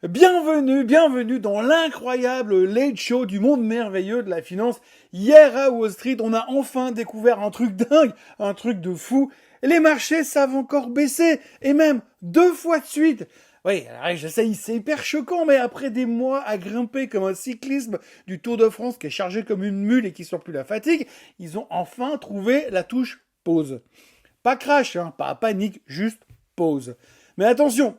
Bienvenue dans l'incroyable late show du monde merveilleux de la finance. Hier à Wall Street, on a enfin découvert un truc dingue, un truc de fou. Les marchés savent encore baisser, et même 2 fois de suite. Oui, alors j'essaye, c'est hyper choquant, mais après des mois à grimper comme un cyclisme du Tour de France qui est chargé comme une mule et qui sort plus la fatigue, ils ont enfin trouvé la touche pause. Pas crash, pas panique, juste pause. Mais attention,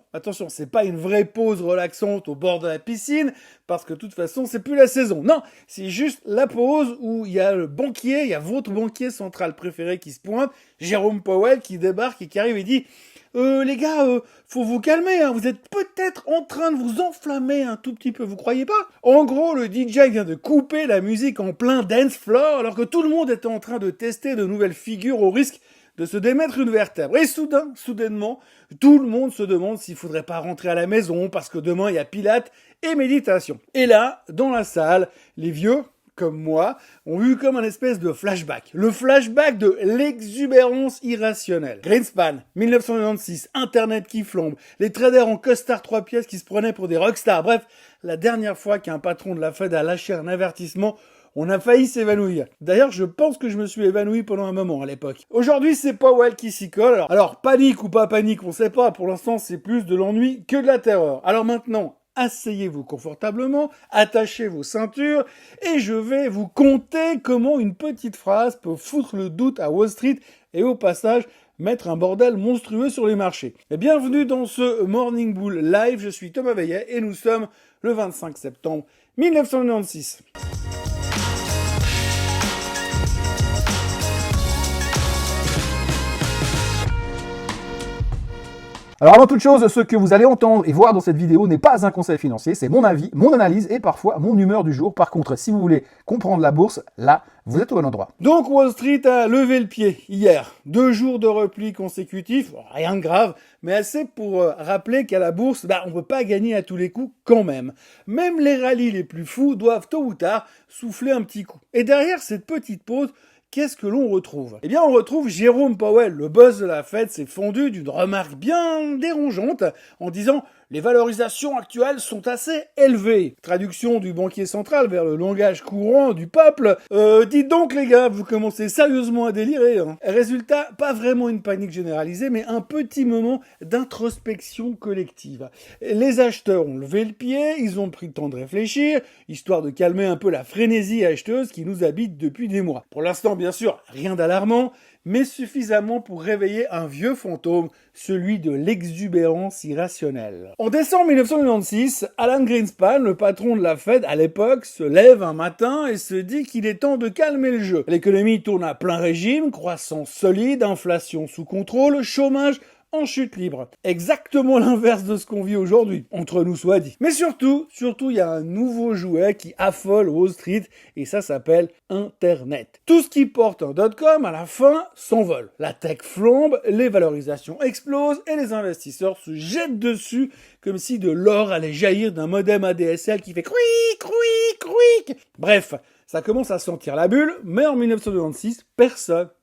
c'est pas une vraie pause relaxante au bord de la piscine, parce que de toute façon, c'est plus la saison. Non, c'est juste la pause où il y a le banquier, il y a votre banquier central préféré qui se pointe, Jérôme Powell, qui débarque et qui arrive et dit les gars, faut vous calmer, vous êtes peut-être en train de vous enflammer un tout petit peu, vous croyez pas? En gros, le DJ vient de couper la musique en plein dance floor, alors que tout le monde était en train de tester de nouvelles figures au risque de se démettre une vertèbre. Et soudainement, tout le monde se demande s'il faudrait pas rentrer à la maison parce que demain il y a pilates et méditation. Et là, dans la salle, les vieux, comme moi, ont eu comme un espèce de flashback. Le flashback de l'exubérance irrationnelle. Greenspan, 1996, Internet qui flambe, les traders en costard 3 pièces qui se prenaient pour des rockstars. Bref, la dernière fois qu'un patron de la Fed a lâché un avertissement, on a failli s'évanouir. D'ailleurs, je pense que je me suis évanoui pendant un moment à l'époque. Aujourd'hui, c'est Powell qui s'y colle. Alors, panique ou pas panique, on sait pas. Pour l'instant, c'est plus de l'ennui que de la terreur. Alors maintenant, asseyez-vous confortablement, attachez vos ceintures, et je vais vous conter comment une petite phrase peut foutre le doute à Wall Street et au passage, mettre un bordel monstrueux sur les marchés. Et bienvenue dans ce Morning Bull Live, je suis Thomas Veillet et nous sommes le 25 septembre 1996. Alors avant toute chose, ce que vous allez entendre et voir dans cette vidéo n'est pas un conseil financier, c'est mon avis, mon analyse et parfois mon humeur du jour. Par contre, si vous voulez comprendre la bourse, là, vous êtes au bon endroit. Donc Wall Street a levé le pied hier. 2 jours de repli consécutifs, rien de grave, mais assez pour rappeler qu'à la bourse, on peut pas gagner à tous les coups quand même. Même les rallyes les plus fous doivent tôt ou tard souffler un petit coup. Et derrière cette petite pause, qu'est-ce que l'on retrouve? Eh bien, on retrouve Jérôme Powell, le boss de la Fed, s'est fendu d'une remarque bien dérangeante en disant « Les valorisations actuelles sont assez élevées ». Traduction du banquier central vers le langage courant du peuple. Dites donc les gars, vous commencez sérieusement à délirer. Résultat, pas vraiment une panique généralisée, mais un petit moment d'introspection collective. Les acheteurs ont levé le pied, ils ont pris le temps de réfléchir, histoire de calmer un peu la frénésie acheteuse qui nous habite depuis des mois. Pour l'instant, bien sûr, rien d'alarmant, mais suffisamment pour réveiller un vieux fantôme, celui de l'exubérance irrationnelle. En décembre 1996, Alan Greenspan, le patron de la Fed à l'époque, se lève un matin et se dit qu'il est temps de calmer le jeu. L'économie tourne à plein régime, croissance solide, inflation sous contrôle, chômage en chute libre. Exactement l'inverse de ce qu'on vit aujourd'hui, entre nous soit dit. Mais surtout, il y a un nouveau jouet qui affole Wall Street, et ça s'appelle Internet. Tout ce qui porte un .com, à la fin, s'envole. La tech flambe, les valorisations explosent, et les investisseurs se jettent dessus, comme si de l'or allait jaillir d'un modem ADSL qui fait crouic, crouic, crouic. Bref, ça commence à sentir la bulle, mais en 1996,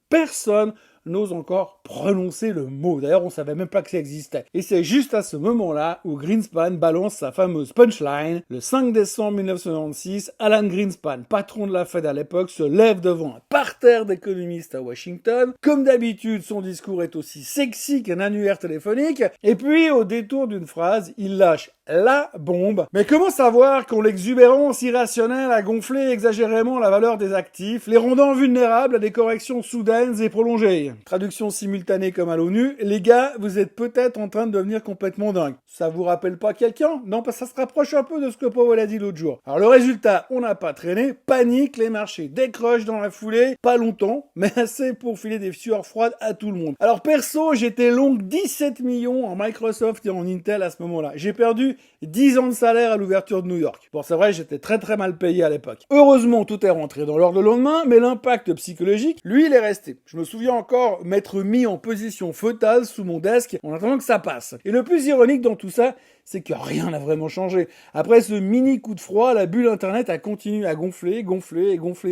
personne n'ose encore prononcer le mot. D'ailleurs, on savait même pas que ça existait. Et c'est juste à ce moment-là où Greenspan balance sa fameuse punchline. Le 5 décembre 1996, Alan Greenspan, patron de la Fed à l'époque, se lève devant un parterre d'économistes à Washington. Comme d'habitude, son discours est aussi sexy qu'un annuaire téléphonique. Et puis, au détour d'une phrase, il lâche la bombe. Mais comment savoir quand l'exubérance irrationnelle a gonflé exagérément la valeur des actifs, les rendant vulnérables à des corrections soudaines et prolongées? Traduction simultanée comme à l'ONU, les gars, vous êtes peut-être en train de devenir complètement dingue. Ça vous rappelle pas quelqu'un? Non, parce que ça se rapproche un peu de ce que Powell a dit l'autre jour. Alors le résultat, on n'a pas traîné, panique, les marchés décrochent dans la foulée, pas longtemps, mais assez pour filer des sueurs froides à tout le monde. Alors perso, j'étais long 17 millions en Microsoft et en Intel à ce moment-là. J'ai perdu 10 ans de salaire à l'ouverture de New York. Bon, c'est vrai, j'étais très mal payé à l'époque. Heureusement, tout est rentré dans l'ordre le lendemain, mais l'impact psychologique, lui, il est resté. Je me souviens encore m'être mis en position fœtale sous mon desk en attendant que ça passe. Et le plus ironique dans tout ça, c'est que rien n'a vraiment changé. Après ce mini coup de froid, la bulle Internet a continué à gonfler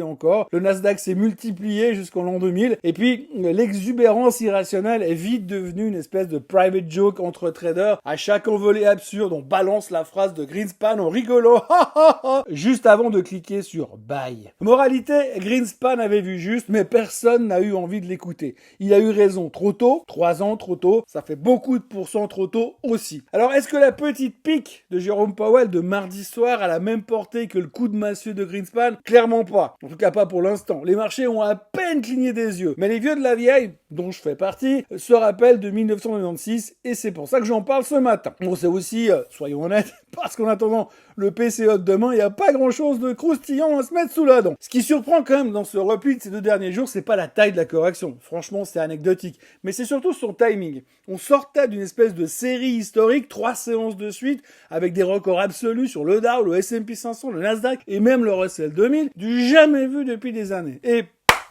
encore. Le Nasdaq s'est multiplié jusqu'en l'an 2000. Et puis, l'exubérance irrationnelle est vite devenue une espèce de private joke entre traders. À chaque envolée absurde, on balance la phrase de Greenspan en rigolant, juste avant de cliquer sur buy. Moralité, Greenspan avait vu juste, mais personne n'a eu envie de l'écouter. Il a eu raison trop tôt, 3 ans trop tôt, ça fait beaucoup de pourcents trop tôt aussi. Alors, est-ce que la petite pique de Jérôme Powell de mardi soir a la même portée que le coup de massue de Greenspan? Clairement pas. En tout cas pas pour l'instant. Les marchés ont à peine cligné des yeux. Mais les vieux de la vieille, dont je fais partie, se rappellent de 1996 et c'est pour ça que j'en parle ce matin. Bon, c'est aussi, soyons honnêtes, parce qu'en attendant le PCE de demain, il n'y a pas grand-chose de croustillant à se mettre sous la dent. Ce qui surprend quand même dans ce repli de ces 2 derniers jours, c'est pas la taille de la correction. Franchement, c'est anecdotique. Mais c'est surtout son timing. On sortait d'une espèce de série historique, 3 séances de suite, avec des records absolus sur le Dow, le S&P 500, le Nasdaq et même le Russell 2000, du jamais vu depuis des années. Et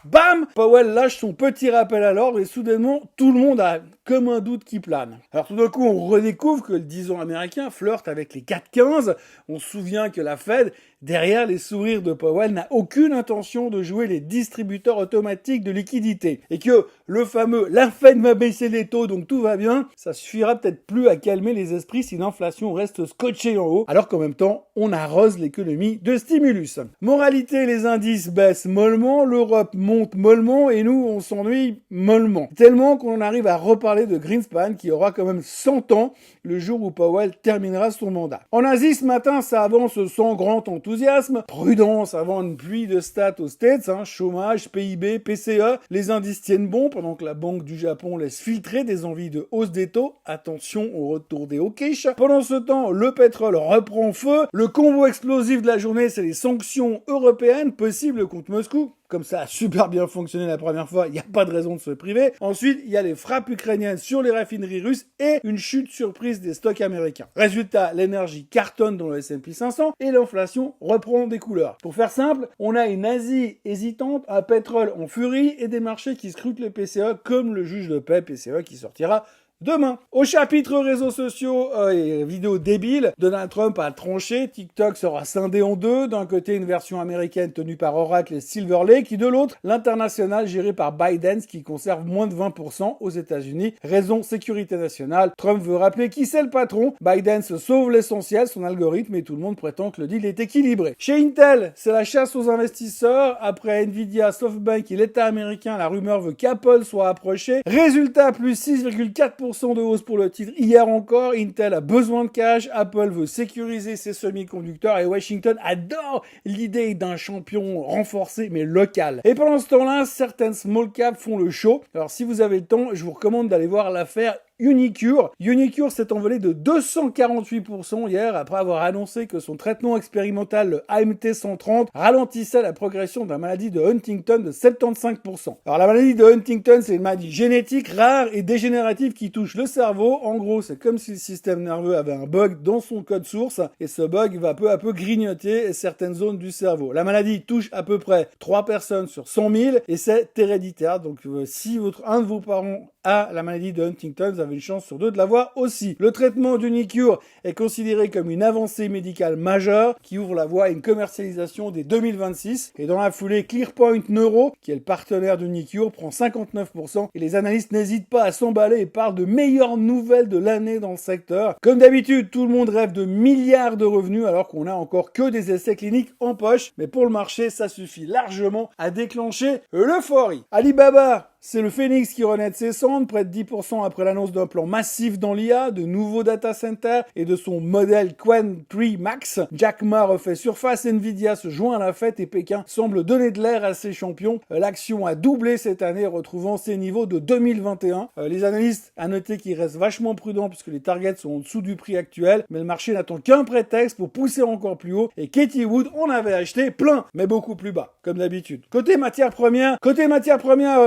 bam! Powell lâche son petit rappel à l'ordre et soudainement, tout le monde a comme un doute qui plane. Alors tout d'un coup, on redécouvre que le 10 ans américain flirte avec les 4,15. On se souvient que la Fed, derrière les sourires de Powell, n'a aucune intention de jouer les distributeurs automatiques de liquidités. Et que le fameux « la Fed va baisser les taux, donc tout va bien », ça suffira peut-être plus à calmer les esprits si l'inflation reste scotchée en haut, alors qu'en même temps, on arrose l'économie de stimulus. Moralité, les indices baissent mollement, l'Europe monte mollement, et nous, on s'ennuie mollement. Tellement qu'on en arrive à reparler de Greenspan, qui aura quand même 100 ans le jour où Powell terminera son mandat. En Asie, ce matin, ça avance sans grand enthousiasme. Prudence avant une pluie de stats aux States, chômage, PIB, PCE. Les indices tiennent bon pendant que la Banque du Japon laisse filtrer des envies de hausse des taux. Attention au retour des hawkish. Pendant ce temps, le pétrole reprend feu. Le combo explosif de la journée, c'est les sanctions européennes possibles contre Moscou. Comme ça a super bien fonctionné la première fois, il n'y a pas de raison de se priver. Ensuite, il y a les frappes ukrainiennes sur les raffineries russes et une chute surprise des stocks américains. Résultat, l'énergie cartonne dans le S&P 500 et l'inflation reprend des couleurs. Pour faire simple, on a une Asie hésitante, un pétrole en furie et des marchés qui scrutent le PCE comme le juge de paix PCE qui sortira demain. Au chapitre réseaux sociaux et vidéos débiles, Donald Trump a tranché, TikTok sera scindé en deux, d'un côté une version américaine tenue par Oracle et Silver Lake, et de l'autre l'international géré par ByteDance qui conserve moins de 20% aux États-Unis. Raison sécurité nationale. Trump veut rappeler qui c'est le patron. ByteDance sauve l'essentiel, son algorithme, et tout le monde prétend que le deal est équilibré. Chez Intel, c'est la chasse aux investisseurs. Après Nvidia, SoftBank et l'État américain, la rumeur veut qu'Apple soit approché. Résultat, plus 6,4% de hausse pour le titre. Hier encore, Intel a besoin de cash, Apple veut sécuriser ses semi-conducteurs et Washington adore l'idée d'un champion renforcé mais local. Et pendant ce temps-là, certaines small caps font le show. Alors si vous avez le temps, je vous recommande d'aller voir l'affaire Unicure. Unicure s'est envolé de 248% hier après avoir annoncé que son traitement expérimental, le AMT 130, ralentissait la progression de la maladie de Huntington de 75%. Alors la maladie de Huntington, c'est une maladie génétique rare et dégénérative qui touche le cerveau. En gros, c'est comme si le système nerveux avait un bug dans son code source et ce bug va peu à peu grignoter certaines zones du cerveau. La maladie touche à peu près 3 personnes sur 100 000 et c'est héréditaire. Donc si un de vos parents a la maladie de Huntington, vous avez une chance sur 2 de l'avoir aussi. Le traitement d'Unicure est considéré comme une avancée médicale majeure qui ouvre la voie à une commercialisation dès 2026. Et dans la foulée, ClearPoint Neuro, qui est le partenaire d'Unicure, prend 59% et les analystes n'hésitent pas à s'emballer et parlent de meilleures nouvelles de l'année dans le secteur. Comme d'habitude, tout le monde rêve de milliards de revenus alors qu'on a encore que des essais cliniques en poche. Mais pour le marché, ça suffit largement à déclencher l'euphorie. Alibaba, c'est le phénix qui renaît de ses cendres, près de 10% après l'annonce d'un plan massif dans l'IA, de nouveaux data centers et de son modèle Qwen 3 Max. Jack Ma refait surface, Nvidia se joint à la fête et Pékin semble donner de l'air à ses champions. L'action a doublé cette année, retrouvant ses niveaux de 2021. Les analystes à noter qu'ils restent vachement prudents puisque les targets sont en dessous du prix actuel, mais le marché n'attend qu'un prétexte pour pousser encore plus haut et Katie Wood en avait acheté plein, mais beaucoup plus bas, comme d'habitude. Côté matières premières,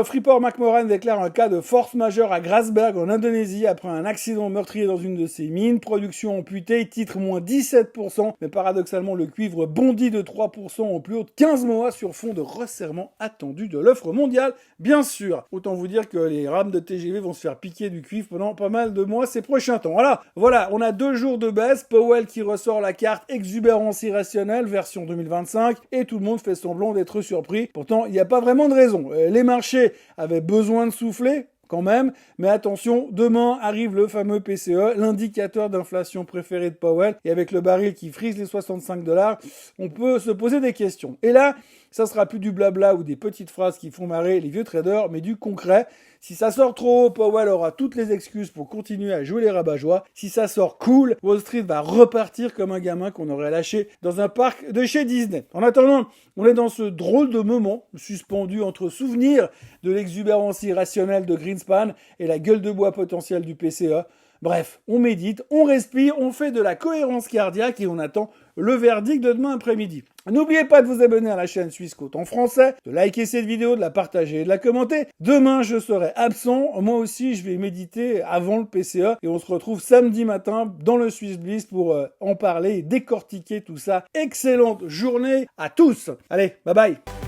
Freeport McMoran déclare un cas de force majeure à Grasberg en Indonésie après un accident meurtrier dans une de ses mines. Production amputée, titre moins 17%, mais paradoxalement le cuivre bondit de 3% au plus haut de 15 mois sur fond de resserrement attendu de l'offre mondiale, bien sûr. Autant vous dire que les rames de TGV vont se faire piquer du cuivre pendant pas mal de mois ces prochains temps. Voilà, on a 2 jours de baisse, Powell qui ressort la carte exubérance irrationnelle version 2025 et tout le monde fait semblant d'être surpris. Pourtant, il n'y a pas vraiment de raison. Les marchés avaient besoin de souffler, quand même, mais attention, demain arrive le fameux PCE, l'indicateur d'inflation préféré de Powell, et avec le baril qui frise les $65, on peut se poser des questions. Et là, ça sera plus du blabla ou des petites phrases qui font marrer les vieux traders, mais du concret. Si ça sort trop haut, Powell aura toutes les excuses pour continuer à jouer les rabat-joie. Si ça sort cool, Wall Street va repartir comme un gamin qu'on aurait lâché dans un parc de chez Disney. En attendant, on est dans ce drôle de moment, suspendu entre souvenirs de l'exubérance irrationnelle de Greenspan et la gueule de bois potentielle du PCE. Bref, on médite, on respire, on fait de la cohérence cardiaque et on attend le verdict de demain après-midi. N'oubliez pas de vous abonner à la chaîne Suisse Côte en français, de liker cette vidéo, de la partager et de la commenter. Demain, je serai absent. Moi aussi, je vais méditer avant le PCE et on se retrouve samedi matin dans le Swiss Bliss pour en parler et décortiquer tout ça. Excellente journée à tous. Allez, bye bye.